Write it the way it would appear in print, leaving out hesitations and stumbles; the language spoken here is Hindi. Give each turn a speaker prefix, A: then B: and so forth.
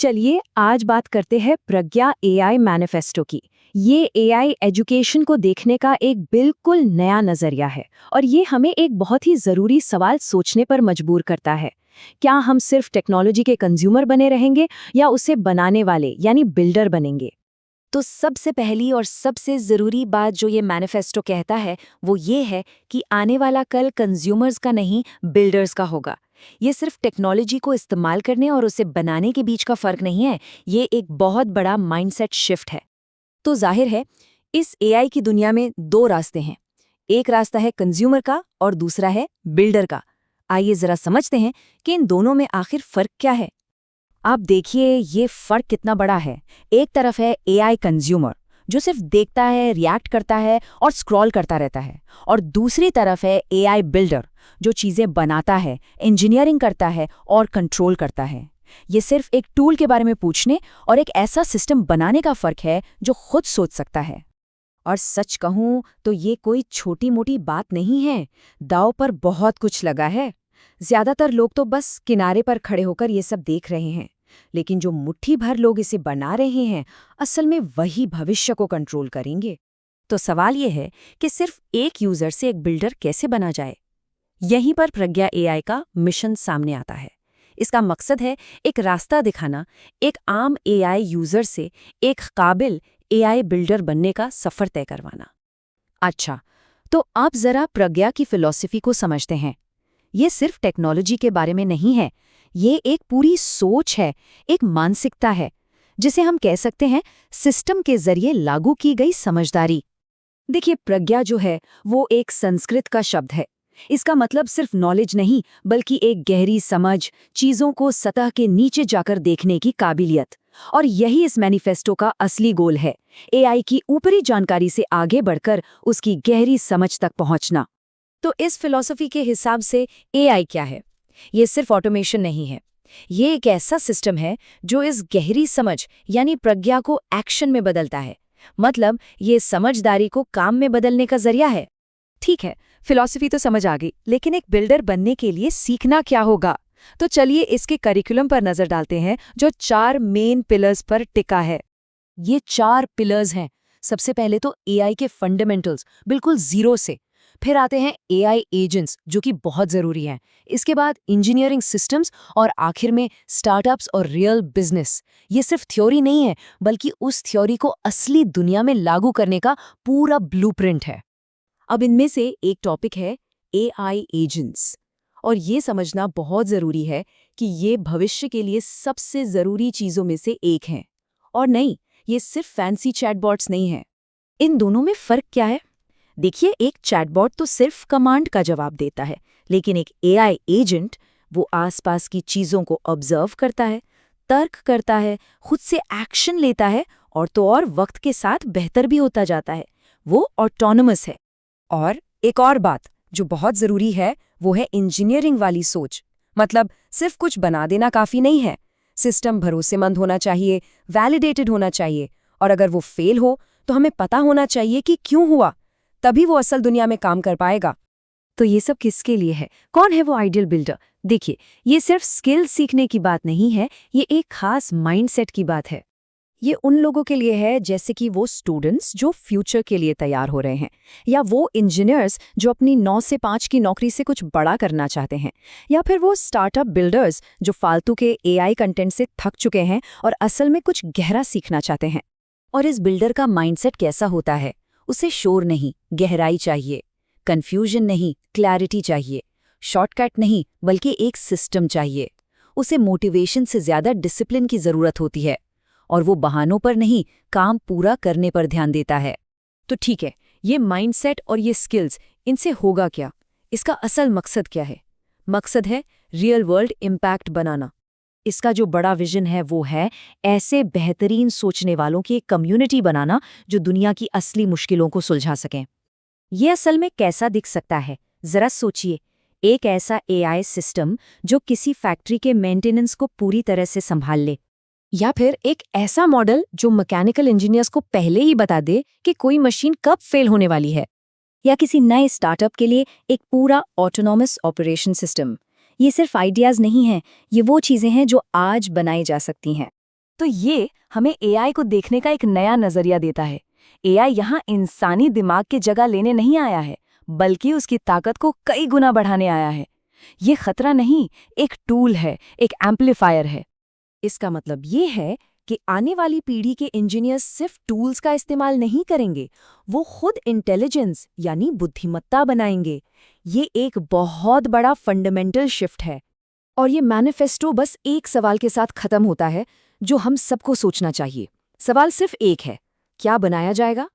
A: चलिए आज बात करते हैं प्रज्ञा एआई मैनिफेस्टो की। ये एआई एजुकेशन को देखने का एक बिल्कुल नया नजरिया है और ये हमें एक बहुत ही जरूरी सवाल सोचने पर मजबूर करता है। क्या हम सिर्फ टेक्नोलॉजी के कंज्यूमर बने रहेंगे या उसे बनाने वाले यानी बिल्डर बनेंगे?
B: तो सबसे पहली और सबसे ज़रूरी बात जो ये मैनिफेस्टो कहता है वो ये है कि आने वाला कल कंज्यूमर्स का नहीं बिल्डर्स का होगा। ये सिर्फ टेक्नोलॉजी को इस्तेमाल करने और उसे बनाने के बीच का फ़र्क नहीं है, ये एक बहुत बड़ा माइंडसेट शिफ्ट है। तो जाहिर है इस एआई की दुनिया में दो रास्ते हैं। एक रास्ता है कंज्यूमर का और दूसरा है बिल्डर का। आइए ज़रा समझते हैं कि इन दोनों में आखिर फ़र्क क्या है।
C: आप देखिए ये फर्क कितना बड़ा है। एक तरफ है एआई कंज्यूमर जो सिर्फ देखता है, रिएक्ट करता है और स्क्रॉल करता रहता है, और दूसरी तरफ है एआई बिल्डर जो चीज़ें बनाता है, इंजीनियरिंग करता है और कंट्रोल करता है। ये सिर्फ एक टूल के बारे में पूछने और एक ऐसा सिस्टम बनाने का फर्क है जो खुद सोच सकता है।
B: और सच कहूं तो ये कोई छोटी मोटी बात नहीं है। दांव पर बहुत कुछ लगा है। ज्यादातर लोग तो बस किनारे पर खड़े होकर ये सब देख रहे हैं, लेकिन जो मुट्ठी भर लोग इसे बना रहे हैं असल में वही भविष्य को कंट्रोल करेंगे। तो सवाल ये है कि सिर्फ एक यूजर से एक बिल्डर कैसे बना जाए। यहीं पर प्रज्ञा एआई का मिशन सामने आता है। इसका मकसद है एक रास्ता दिखाना, एक आम एआई यूजर से एक काबिल एआई बिल्डर बनने का सफर तय करवाना।
C: अच्छा, तो आप जरा प्रज्ञा की फिलॉसफी को समझते हैं। ये सिर्फ टेक्नोलॉजी के बारे में नहीं है, ये एक पूरी सोच है, एक मानसिकता है, जिसे हम कह सकते हैं सिस्टम के जरिए लागू की गई समझदारी।
A: देखिए, प्रज्ञा जो है वो एक संस्कृत का शब्द है। इसका मतलब सिर्फ नॉलेज नहीं बल्कि एक गहरी समझ, चीजों को सतह के नीचे जाकर देखने की काबिलियत। और यही इस मैनिफेस्टो का असली गोल है, एआई की ऊपरी जानकारी से आगे बढ़कर उसकी गहरी समझ तक पहुंचना।
B: तो इस फिलॉसफी के हिसाब से एआई क्या है? ये सिर्फ ऑटोमेशन नहीं है। ये एक ऐसा सिस्टम है जो इस गहरी समझ यानी प्रज्ञा को एक्शन में बदलता है। मतलब ये समझदारी को काम में बदलने का जरिया है। ठीक है, फिलॉसफी तो समझ आ गई, लेकिन एक बिल्डर बनने के लिए सीखना क्या होगा? तो चलिए इसके करिकुलम पर नजर डालते हैं जो 4 मेन पिलर्स पर टिका है।
A: ये 4 पिलर्स हैं। सबसे पहले तो एआई के फंडामेंटल्स, बिल्कुल जीरो से। फिर आते हैं एआई एजेंट्स जो कि बहुत ज़रूरी हैं। इसके बाद इंजीनियरिंग सिस्टम्स और आखिर में स्टार्टअप्स और रियल बिजनेस। ये सिर्फ थ्योरी नहीं है बल्कि उस थ्योरी को असली दुनिया में लागू करने का पूरा ब्लूप्रिंट है। अब इनमें से एक टॉपिक है एआई एजेंट्स, और ये समझना बहुत ज़रूरी है कि ये भविष्य के लिए सबसे ज़रूरी चीज़ों में से एक हैं। और नहीं, ये सिर्फ फैंसी चैटबॉट्स नहीं हैं।
B: इन दोनों में फ़र्क क्या है? देखिए, एक चैटबॉट तो सिर्फ कमांड का जवाब देता है, लेकिन एक एआई एजेंट वो आसपास की चीज़ों को ऑब्जर्व करता है, तर्क करता है, खुद से एक्शन लेता है और तो और वक्त के साथ बेहतर भी होता जाता है। वो ऑटोनोमस है।
C: और एक और बात जो बहुत ज़रूरी है वो है इंजीनियरिंग वाली सोच। मतलब सिर्फ कुछ बना देना काफ़ी नहीं है। सिस्टम भरोसेमंद होना चाहिए, वैलिडेटेड होना चाहिए, और अगर वो फेल हो तो हमें पता होना चाहिए कि क्यों हुआ, तभी वो असल दुनिया में काम कर पाएगा।
A: तो ये सब किसके लिए है? कौन है वो आइडियल बिल्डर? देखिए, ये सिर्फ स्किल सीखने की बात नहीं है, ये एक खास माइंडसेट की बात है।
B: ये उन लोगों के लिए है जैसे कि वो स्टूडेंट्स जो फ्यूचर के लिए तैयार हो रहे हैं, या वो इंजीनियर्स जो अपनी 9 से 5 की नौकरी से कुछ बड़ा करना चाहते हैं, या फिर वो स्टार्टअप बिल्डर्स जो फालतू के एआई कंटेंट से थक चुके हैं और असल में कुछ गहरा सीखना चाहते हैं।
C: और इस बिल्डर का माइंडसेट कैसा होता है? उसे शोर नहीं, गहराई चाहिए। कंफ्यूजन नहीं, क्लैरिटी चाहिए। शॉर्टकट नहीं बल्कि एक सिस्टम चाहिए। उसे मोटिवेशन से ज़्यादा डिसिप्लिन की ज़रूरत होती है, और वो बहानों पर नहीं, काम पूरा करने पर ध्यान देता है।
B: तो ठीक है, ये माइंडसेट और ये स्किल्स, इनसे होगा क्या? इसका असल मकसद क्या है? मकसद है रियल वर्ल्ड इम्पैक्ट बनाना। इसका जो बड़ा विजन है वो है ऐसे बेहतरीन सोचने वालों की एक कम्युनिटी बनाना जो दुनिया की असली मुश्किलों को सुलझा सकें। ये असल में कैसा दिख सकता है? जरा सोचिए, एक ऐसा एआई सिस्टम जो किसी फैक्ट्री के मेंटेनेंस को पूरी तरह से संभाल ले, या फिर एक ऐसा मॉडल जो मैकेनिकल इंजीनियर्स को पहले ही बता दे कि कोई मशीन कब फेल होने वाली है, या किसी नए स्टार्टअप के लिए एक पूरा ऑटोनॉमस ऑपरेशन सिस्टम। ये सिर्फ आइडियाज़ नहीं हैं, ये वो चीज़ें हैं जो आज बनाई जा सकती हैं। तो ये हमें एआई को देखने का एक नया नजरिया देता है। एआई यहाँ इंसानी दिमाग की जगह लेने नहीं आया है, बल्कि उसकी ताकत को कई गुना बढ़ाने आया है। ये खतरा नहीं, एक टूल है, एक एम्पलीफायर है। इसका मतलब ये है कि आने वाली पीढ़ी के इंजीनियर्स सिर्फ टूल्स का इस्तेमाल नहीं करेंगे, वो खुद इंटेलिजेंस यानी बुद्धिमत्ता बनाएंगे। ये एक बहुत बड़ा फंडामेंटल शिफ्ट है।
A: और ये मैनिफेस्टो बस एक सवाल के साथ खत्म होता है, जो हम सबको सोचना चाहिए। सवाल सिर्फ एक है, क्या बनाया जाएगा?